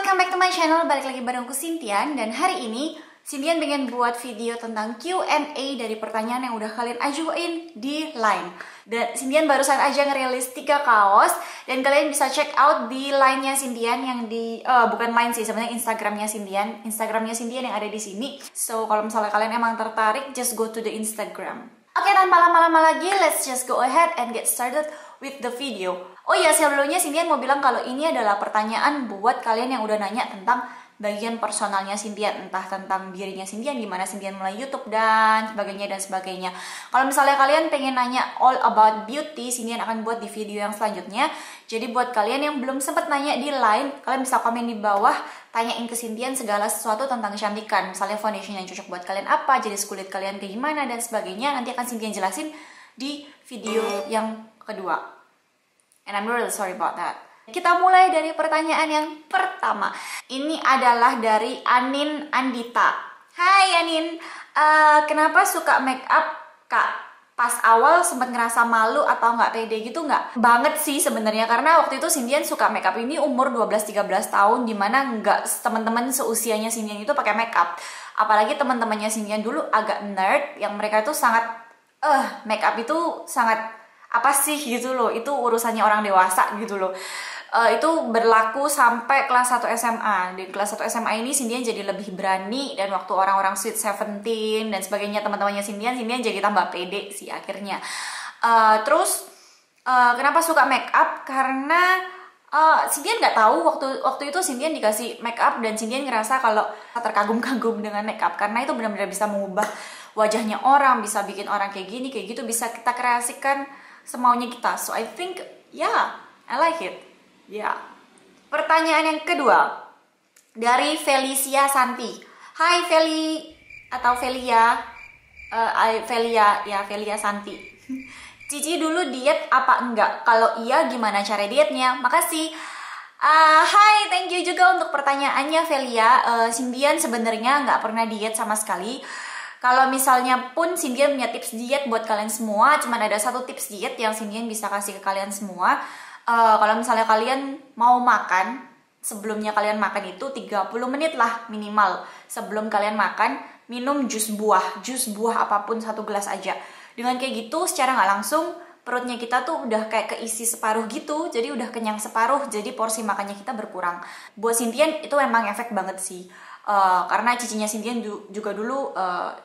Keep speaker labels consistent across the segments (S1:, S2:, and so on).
S1: welcome back to my channel. Balik lagi bareng aku Sintian. Dan hari ini Sintian pengen buat video tentang Q&A dari pertanyaan yang udah kalian ajuin di Line. Dan Sintian barusan aja ngerilis 3 kaos. Dan kalian bisa check out di Line-nya Sintian yang di bukan Line sih, sebenarnya Instagramnya Sintian. Instagramnya Sintian yang ada di sini. So kalau misalnya kalian emang tertarik, just go to the Instagram. Oke, tanpa lama-lama lagi, let's just go ahead and get started with the video. Oh iya, sebelumnya Sintian mau bilang kalau ini adalah pertanyaan buat kalian yang udah nanya tentang bagian personalnya Sintian, entah tentang dirinya Sintian, gimana Sintian mulai YouTube dan sebagainya. Kalau misalnya kalian pengen nanya all about beauty, Sintian akan buat di video yang selanjutnya. Jadi buat kalian yang belum sempat nanya di Line, kalian bisa komen di bawah, tanyain ke Sintian segala sesuatu tentang kecantikan. Misalnya foundation yang cocok buat kalian apa, jenis kulit kalian kayak gimana dan sebagainya. Nanti akan Sintian jelasin di video yang kedua. And I'm really sorry about that. Kita mulai dari pertanyaan yang pertama. Ini adalah dari Anin Andita. Hai Anin, kenapa suka make up Kak? Pas awal sempat ngerasa malu atau nggak pede gitu nggak? Banget sih sebenarnya, karena waktu itu Sintian suka make up ini umur 12-13 tahun, dimana nggak teman-teman seusianya Sintian itu pakai make up. Apalagi teman-temannya Sintian dulu agak nerd, yang mereka itu sangat make up itu sangat apa sih gitu loh, itu urusannya orang dewasa gitu loh. Itu berlaku sampai kelas 1 SMA. Di kelas 1 SMA ini Sintian jadi lebih berani, dan waktu orang-orang Sweet 17 dan sebagainya, teman-temannya Sintian jadi tambah pede sih akhirnya. Kenapa suka make up? Karena Sintian nggak tahu waktu itu Sintian dikasih make up, dan Sintian ngerasa kalau terkagum-kagum dengan make up, karena itu benar-benar bisa mengubah wajahnya orang, bisa bikin orang kayak gini, kayak gitu, bisa kita kreasikan semaunya kita. So I think, yeah, I like it. Ya. Pertanyaan yang kedua dari Felicia Santi. Hai Feli atau Felia. Felia Santi. Cici dulu diet apa enggak? Kalau iya gimana cara dietnya? Makasih. Hai, thank you juga untuk pertanyaannya Felia. Sintian sebenarnya nggak pernah diet sama sekali. Kalau misalnya pun Sintian punya tips diet buat kalian semua, cuman ada satu tips diet yang Sintian bisa kasih ke kalian semua. Kalau misalnya kalian mau makan, sebelumnya kalian makan itu 30 menit lah minimal. Sebelum kalian makan, minum jus buah apapun 1 gelas aja. Dengan kayak gitu, secara nggak langsung perutnya kita tuh udah kayak keisi separuh gitu, jadi udah kenyang separuh, jadi porsi makannya kita berkurang. Buat Sintian itu emang efek banget sih. Karena cicinya Sintian juga dulu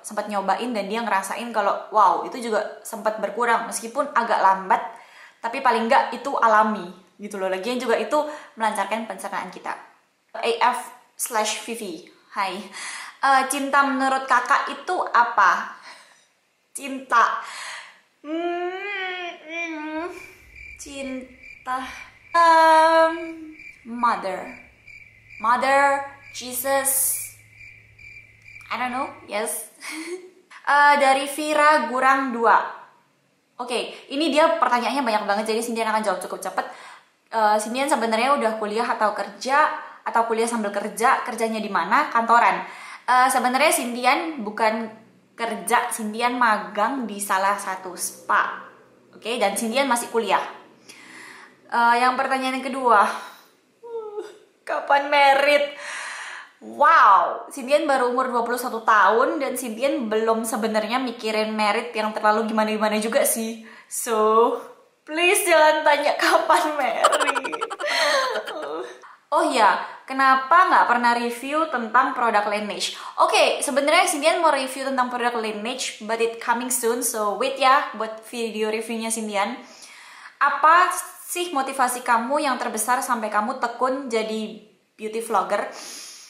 S1: sempat nyobain, dan dia ngerasain kalau wow, itu juga sempat berkurang meskipun agak lambat, tapi paling enggak itu alami gitu loh. Lagian juga itu melancarkan pencernaan kita. AF/Vivi. Hai. Cinta menurut kakak itu apa? Cinta. Cinta. Mother, Jesus. I don't know. Yes. Dari Vira Gurang 2. Oke, ini dia pertanyaannya banyak banget, jadi Sintian akan jawab cukup cepat. Sintian sebenarnya udah kuliah atau kerja, atau kuliah sambil kerja, kerjanya di mana? Kantoran. Sebenarnya Sintian bukan kerja, Sintian magang di salah satu spa. Oke, dan Sintian masih kuliah. Yang pertanyaan yang kedua, kapan merit? Wow, Sintian baru umur 21 tahun dan Sintian belum sebenarnya mikirin merit yang terlalu gimana-gimana juga sih. So, please jangan tanya kapan merit. Oh ya, kenapa nggak pernah review tentang produk Laneige? Oke, sebenarnya Sintian mau review tentang produk Laneige, but it coming soon. So, wait ya buat video reviewnya Sintian. Apa sih motivasi kamu yang terbesar sampai kamu tekun jadi beauty vlogger?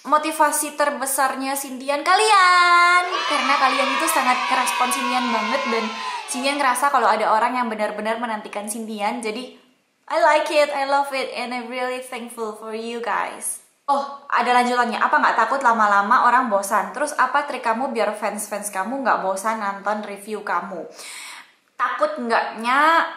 S1: Motivasi terbesarnya Sintian kalian, karena kalian itu sangat ngerespon Sintian banget, dan Sintian ngerasa kalau ada orang yang benar-benar menantikan Sintian. Jadi I like it, I love it, and I'm really thankful for you guys. Oh, ada lanjutannya. Apa nggak takut lama-lama orang bosan? Terus apa trik kamu biar fans-fans kamu nggak bosan nonton review kamu? Takut nggaknya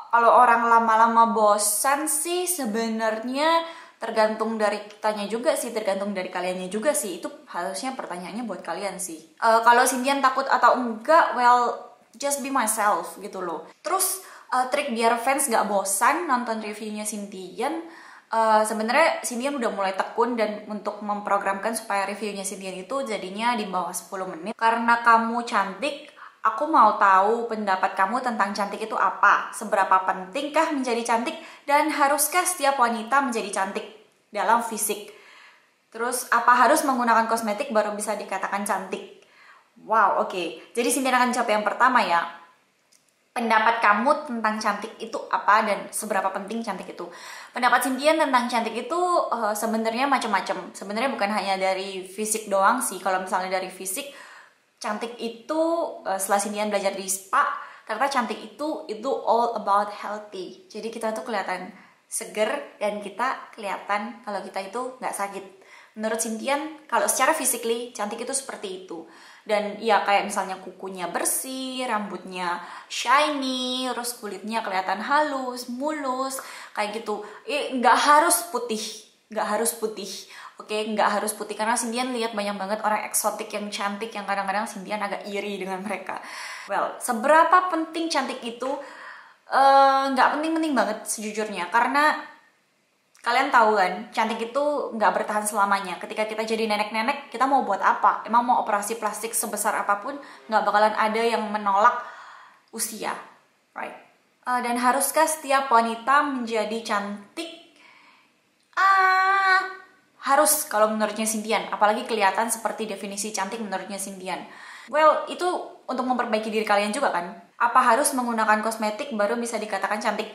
S1: kalau orang lama-lama bosan sih sebenarnya tergantung dari kitanya juga sih, tergantung dari kaliannya juga sih. Itu harusnya pertanyaannya buat kalian sih. Kalau Sintian takut atau enggak, well, just be myself gitu loh. Terus trik biar fans gak bosan nonton reviewnya Sintian, Sebenarnya Cindian udah mulai tekun dan untuk memprogramkan supaya reviewnya Cindian itu jadinya di bawah 10 menit. Karena kamu cantik, aku mau tahu pendapat kamu tentang cantik itu apa? Seberapa pentingkah menjadi cantik? Dan haruskah setiap wanita menjadi cantik dalam fisik? Terus apa harus menggunakan kosmetik baru bisa dikatakan cantik? Wow, oke. Jadi Cindian akan jawab yang pertama ya. Pendapat kamu tentang cantik itu apa dan seberapa penting cantik itu? Pendapat Cindian tentang cantik itu sebenarnya macam-macam. Sebenarnya bukan hanya dari fisik doang sih. Kalau misalnya dari fisik, cantik itu setelah Cindian belajar di spa, ternyata cantik itu all about healthy. Jadi kita tuh kelihatan seger dan kita kelihatan kalau kita itu nggak sakit. Menurut Cindian, kalau secara physically cantik itu seperti itu. Dan ya kayak misalnya kukunya bersih, rambutnya shiny, terus kulitnya kelihatan halus, mulus, kayak gitu. Nggak harus putih, nggak harus putih. Oke, nggak harus putih karena Cindian lihat banyak banget orang eksotik yang cantik yang kadang-kadang Cindian agak iri dengan mereka. Well, seberapa penting cantik itu? Nggak penting-penting banget sejujurnya karena kalian tahu kan, cantik itu nggak bertahan selamanya. Ketika kita jadi nenek-nenek, kita mau buat apa? Emang mau operasi plastik sebesar apapun, nggak bakalan ada yang menolak usia, right? Dan haruskah setiap wanita menjadi cantik? Harus kalau menurutnya Cindian, apalagi kelihatan seperti definisi cantik menurutnya Cindian. Well, itu untuk memperbaiki diri kalian juga kan? Apa harus menggunakan kosmetik baru bisa dikatakan cantik?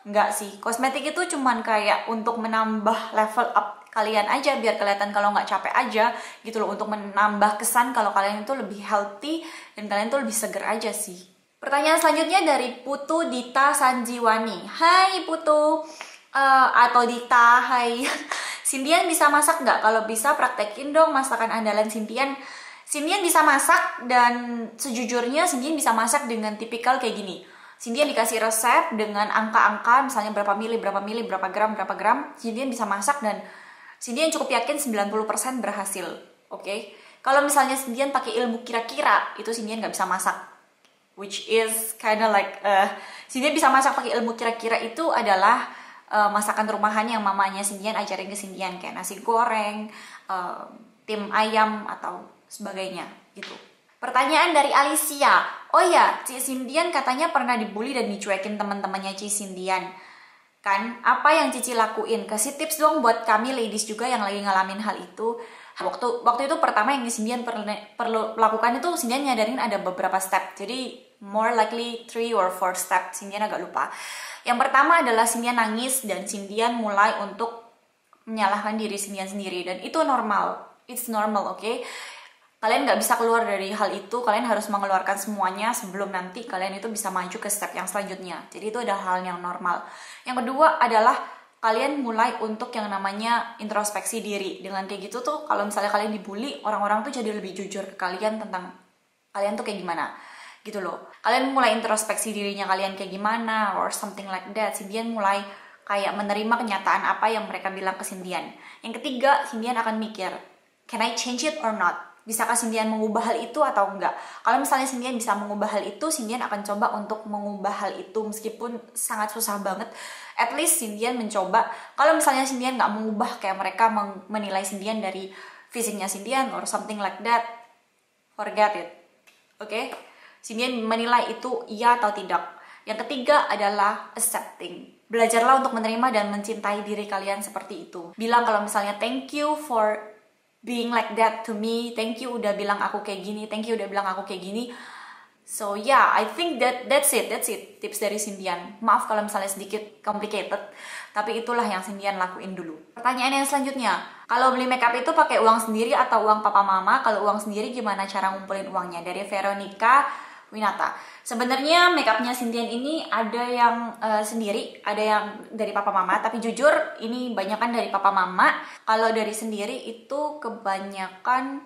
S1: Enggak sih, kosmetik itu cuman kayak untuk menambah level up kalian aja biar kelihatan kalau nggak capek aja gitu loh, untuk menambah kesan kalau kalian itu lebih healthy dan kalian tuh lebih seger aja sih. Pertanyaan selanjutnya dari Putu Dita Sanjiwani. Hai Putu, atau Dita, hai. Cindian bisa masak nggak? Kalau bisa praktekin dong masakan andalan Cindian. Cindian bisa masak dan sejujurnya Cindian bisa masak dengan tipikal kayak gini. Cindian dikasih resep dengan angka-angka, misalnya berapa mili, berapa gram. Cindian bisa masak dan Cindian cukup yakin 90% berhasil. Oke? Kalau misalnya Cindian pakai ilmu kira-kira, itu Cindian nggak bisa masak. Which is kinda like, Cindian bisa masak pakai ilmu kira-kira itu adalah masakan rumahan yang mamanya Cindian ajarin ke Cindian. Kayak nasi goreng, tim ayam, atau sebagainya gitu. Pertanyaan dari Alicia. Oh ya, Ci Cindian katanya pernah dibully dan dicuekin teman-temannya Ci Cindian. Kan, apa yang Cici lakuin? Kasih tips dong buat kami ladies juga yang lagi ngalamin hal itu. Waktu itu pertama yang Cindian perlu lakukan itu Cindian nyadarin ada beberapa step. Jadi more likely 3 or 4 step. Cindian agak lupa. Yang pertama adalah Cindian nangis dan Cindian mulai untuk menyalahkan diri Cindian sendiri. Dan itu normal. It's normal, oke? Kalian nggak bisa keluar dari hal itu, kalian harus mengeluarkan semuanya sebelum nanti kalian itu bisa maju ke step yang selanjutnya. Jadi itu adalah hal yang normal. Yang kedua adalah kalian mulai untuk yang namanya introspeksi diri. Dengan kayak gitu tuh, kalau misalnya kalian dibully, orang-orang tuh jadi lebih jujur ke kalian tentang kalian tuh kayak gimana. Gitu loh. Kalian mulai introspeksi dirinya kalian kayak gimana, or something like that. Cindian mulai kayak menerima kenyataan apa yang mereka bilang ke Cindian. Yang ketiga, Cindian akan mikir, can I change it or not? Bisakah Cindian mengubah hal itu atau enggak? Kalau misalnya Cindian bisa mengubah hal itu, Cindian akan coba untuk mengubah hal itu meskipun sangat susah banget. At least Cindian mencoba. Kalau misalnya Cindian nggak mengubah kayak mereka menilai Cindian dari fisiknya Cindian or something like that, forget it. Oke? Cindian menilai itu iya atau tidak. Yang ketiga adalah accepting. Belajarlah untuk menerima dan mencintai diri kalian seperti itu. Bilang kalau misalnya thank you for being like that to me, thank you udah bilang aku kayak gini, thank you udah bilang aku kayak gini. So yeah, I think that's it tips dari Cindian. Maaf kalau misalnya sedikit complicated, tapi itulah yang Cindian lakuin dulu. Pertanyaan yang selanjutnya, kalau beli makeup itu pakai uang sendiri atau uang papa mama? Kalau uang sendiri gimana cara ngumpulin uangnya? Dari Veronica Winata. Sebenarnya makeupnya Cindian ini ada yang sendiri, ada yang dari papa mama, tapi jujur ini banyakan dari papa mama. Kalau dari sendiri itu kebanyakan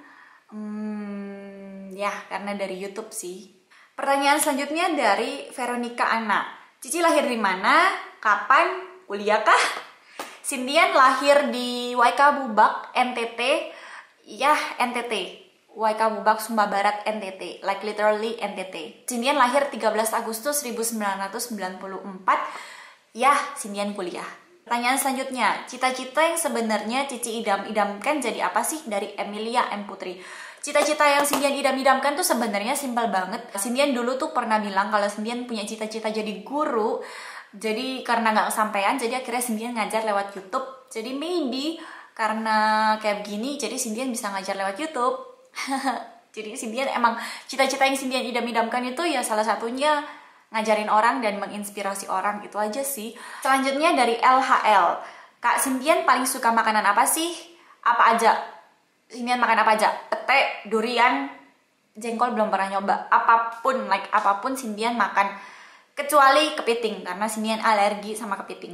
S1: ya karena dari YouTube sih. Pertanyaan selanjutnya dari Veronica Ana. Cici lahir di mana? Kapan? Kuliah kah? Cindian lahir di Waika Bubak, NTT. Ya, NTT. Waika Bubak, Sumba Barat, NTT. Like literally NTT. Cindian lahir 13 Agustus 1994. Ya, Cindian kuliah. Pertanyaan selanjutnya, cita-cita yang sebenarnya Cici idam-idamkan jadi apa sih? Dari Emilia M. Putri. Cita-cita yang Cindian idam-idamkan tuh sebenarnya simpel banget. Cindian dulu tuh pernah bilang kalau Cindian punya cita-cita jadi guru. Jadi karena nggak kesampaian, jadi akhirnya Cindian ngajar lewat YouTube. Jadi maybe karena kayak begini, jadi Cindian bisa ngajar lewat YouTube. Jadi Cindian emang cita-cita yang Cindian idam-idamkan itu ya salah satunya ngajarin orang dan menginspirasi orang, itu aja sih. Selanjutnya dari LHL, Kak Cindian paling suka makanan apa sih? Apa aja? Cindian makan apa aja? Pete, durian, jengkol belum pernah nyoba. Apapun, apapun Cindian makan. Kecuali kepiting, karena Cindian alergi sama kepiting.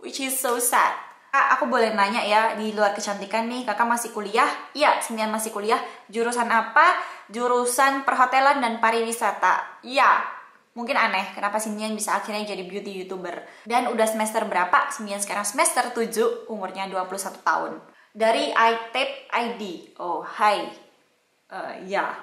S1: Which is so sad. Kak, aku boleh nanya ya, di luar kecantikan nih, kakak masih kuliah? Iya, Cindian masih kuliah. Jurusan apa? Jurusan perhotelan dan pariwisata. Iya. Mungkin aneh, kenapa Cindian bisa akhirnya jadi beauty YouTuber. Dan udah semester berapa? Cindian sekarang semester 7, umurnya 21 tahun. Dari iTape ID. Oh, hai. Ya.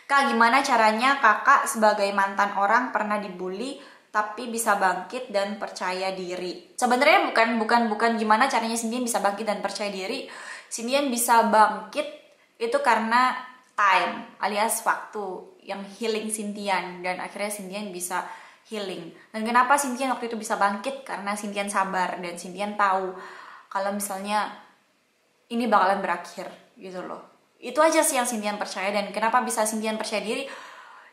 S1: Kak, gimana caranya kakak sebagai mantan orang pernah dibully, tapi bisa bangkit dan percaya diri? Sebenarnya bukan gimana caranya Cindian bisa bangkit dan percaya diri. Cindian bisa bangkit itu karena time, alias waktu yang healing Cindian, dan akhirnya Cindian bisa healing. Dan kenapa Cindian waktu itu bisa bangkit? Karena Cindian sabar dan Cindian tahu kalau misalnya ini bakalan berakhir gitu loh. Itu aja sih yang Cindian percaya. Dan kenapa bisa Cindian percaya diri?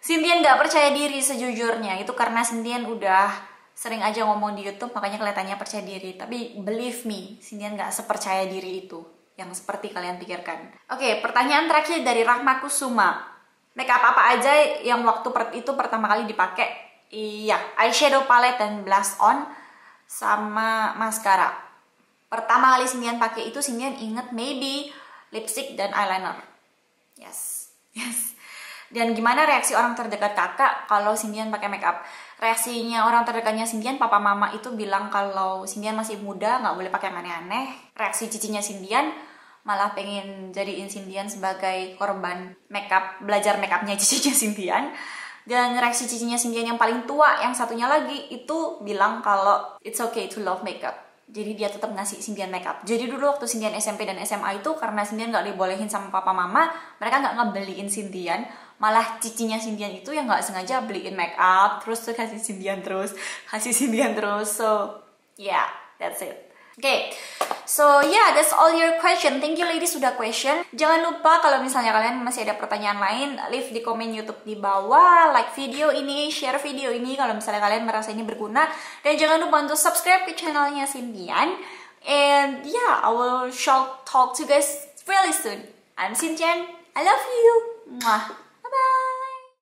S1: Cindian gak percaya diri sejujurnya, itu karena Cindian udah sering aja ngomong di YouTube, makanya kelihatannya percaya diri. Tapi believe me, Cindian gak sepercaya diri itu yang seperti kalian pikirkan. Oke, pertanyaan terakhir dari Rahma Kusuma. Makeup apa aja yang waktu itu pertama kali dipakai? Iya, eyeshadow palette dan blush on sama mascara. Pertama kali Cindian pakai itu Cindian inget maybe lipstick dan eyeliner. Yes. Dan gimana reaksi orang terdekat kakak kalau Cindian pakai makeup? Reaksinya orang terdekatnya Cindian, papa mama itu bilang kalau Cindian masih muda, nggak boleh pakai yang aneh-aneh. Reaksi cicinya Cindian malah pengen jadiin Cindian sebagai korban makeup, belajar makeupnya cicinya Cindian. Dan reaksi cicinya Cindian yang paling tua, yang satunya lagi, itu bilang kalau it's okay to love makeup. Jadi dia tetap ngasih Cindian makeup. Jadi dulu waktu Cindian SMP dan SMA itu, karena Cindian nggak dibolehin sama papa mama, mereka nggak ngebeliin Cindian. Malah cicinya Cindian itu yang nggak sengaja beliin makeup, terus tuh kasih Cindian terus. So yeah, that's it. Okay, so yeah, that's all your question. Thank you ladies sudah question. Jangan lupa kalau misalnya kalian masih ada pertanyaan lain, leave di komen YouTube di bawah, like video ini, share video ini kalau misalnya kalian merasa ini berguna. Dan jangan lupa untuk subscribe ke channelnya Cindian. And yeah, I will talk to you guys really soon. I'm Cindian. I love you. Mwah.